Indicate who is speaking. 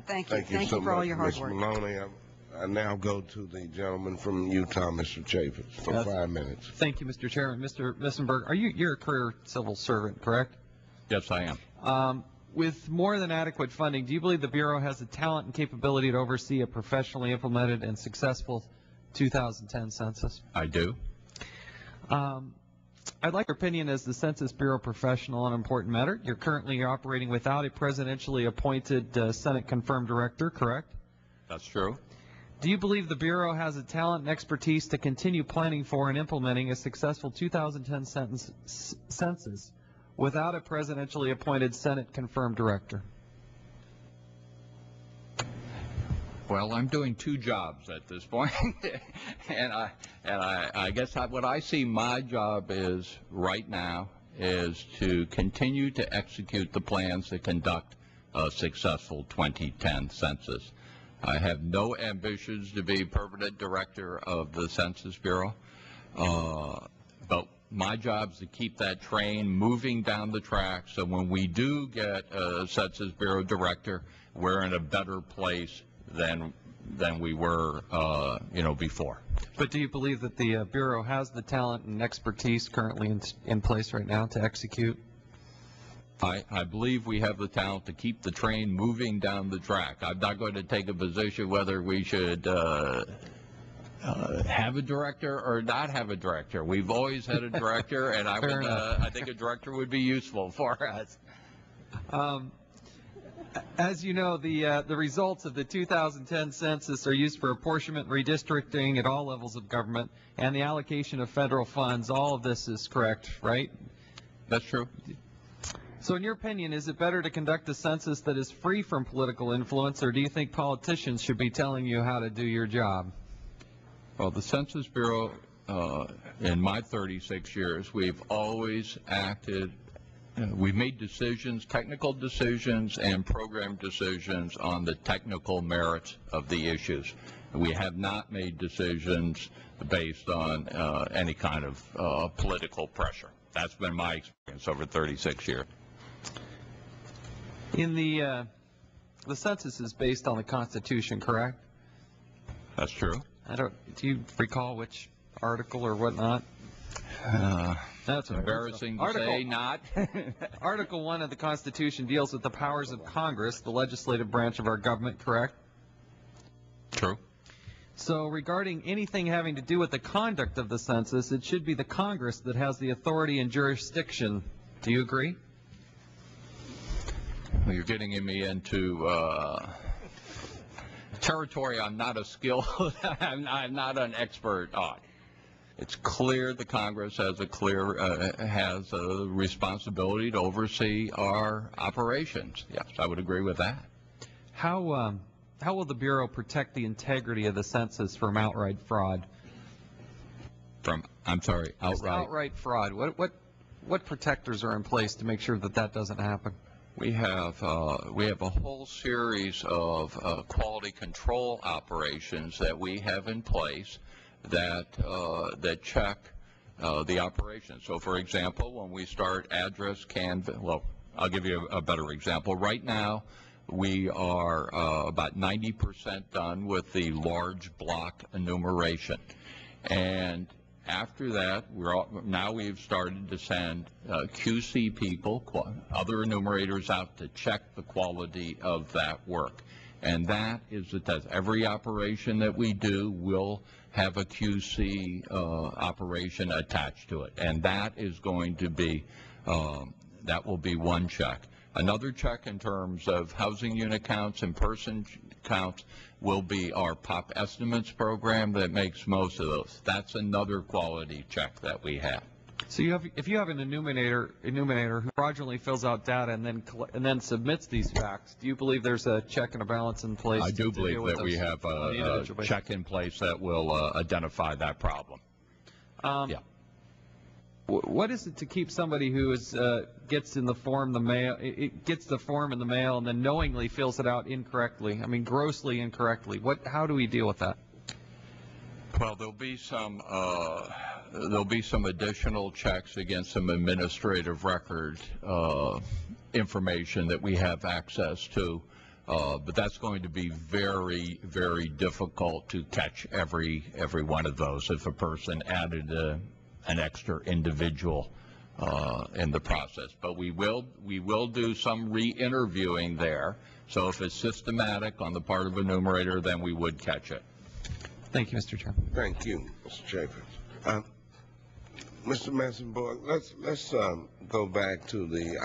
Speaker 1: Thank you.
Speaker 2: Thank you
Speaker 1: Thank
Speaker 2: so
Speaker 1: you for all
Speaker 2: much,
Speaker 1: your hard
Speaker 2: Ms.
Speaker 1: work.
Speaker 2: Maloney. I now go to the gentleman from Utah, Mr. Chafetz, for 5 minutes.
Speaker 3: Thank you, Mr. Chairman. Mr. Missenberg, you're a career civil servant, correct?
Speaker 4: Yes, I am.
Speaker 3: With more than adequate funding, do you believe the Bureau has the talent and capability to oversee a professionally implemented and successful 2010 census?
Speaker 4: I do.
Speaker 3: I'd like your opinion as the Census Bureau professional on an important matter. You're currently operating without a presidentially appointed Senate-confirmed director, correct?
Speaker 4: That's true.
Speaker 3: Do you believe the Bureau has the talent and expertise to continue planning for and implementing a successful 2010 census without a presidentially appointed Senate-confirmed director?
Speaker 4: Well, I'm doing two jobs at this point, and I guess what I see my job is right now is to continue to execute the plans to conduct a successful 2010 census. I have no ambitions to be permanent director of the Census Bureau, but my job is to keep that train moving down the track so when we do get a Census Bureau director, we're in a better place than we were, before.
Speaker 3: But do you believe that the Bureau has the talent and expertise currently in place right now to execute?
Speaker 4: I believe we have the talent to keep the train moving down the track. I'm not going to take a position whether we should have a director or not have a director. We've always had a director, and I think a director would be useful for us.
Speaker 3: As you know, the results of the 2010 census are used for apportionment, redistricting at all levels of government, and the allocation of federal funds. All of this is correct, right?
Speaker 4: That's true.
Speaker 3: So in your opinion, is it better to conduct a census that is free from political influence, or do you think politicians should be telling you how to do your job?
Speaker 4: Well, the Census Bureau, in my 36 years, we've always acted, we've made decisions, technical decisions and program decisions on the technical merits of the issues. We have not made decisions based on any kind of political pressure. That's been my experience over 36 years.
Speaker 3: In the census is based on the Constitution, correct?
Speaker 4: That's true.
Speaker 3: Do you recall which article or whatnot? That's
Speaker 4: embarrassing to say not.
Speaker 3: Article 1 of the Constitution deals with the powers of Congress, the legislative branch of our government, correct?
Speaker 4: True.
Speaker 3: So regarding anything having to do with the conduct of the census, it should be the Congress that has the authority and jurisdiction. Do you agree?
Speaker 4: Well, you're getting me into territory I'm not a skilled, I'm not an expert on. It's clear the Congress has a responsibility to oversee our operations. Yes, I would agree with that.
Speaker 3: How will the Bureau protect the integrity of the census from outright fraud?
Speaker 4: I'm sorry,
Speaker 3: outright fraud. What protectors are in place to make sure that that doesn't happen?
Speaker 4: We have a whole series of quality control operations that we have in place that check the operation. So, for example, when we start address canvass, well, I'll give you a better example. Right now, we are about 90% done with the large block enumeration, and after that, now we've started to send QC people, other enumerators out to check the quality of that work. And that is the test. Every operation that we do will have a QC operation attached to it. And that is going to be, that will be one check. Another check in terms of housing unit counts and person counts will be our POP estimates program that makes most of those. That's another quality check that we have.
Speaker 3: So if you have an enumerator who fraudulently fills out data and then submits these facts, do you believe there's a check and a balance in place?
Speaker 4: I do believe that we have a check in place that will identify that problem. Yeah.
Speaker 3: What is it to keep somebody who gets the form in the mail and then knowingly fills it out incorrectly? I mean, grossly incorrectly. How do we deal with that?
Speaker 4: Well, there'll be some additional checks against some administrative record information that we have access to. But that's going to be very, very difficult to catch every one of those if a person added an extra individual in the process. But we will do some re-interviewing there. So if it's systematic on the part of a enumerator, then we would catch it.
Speaker 3: Thank you, Mr. Chairman.
Speaker 2: Thank you, Mr. Chapin. Mr. Massenborg, let's go back to the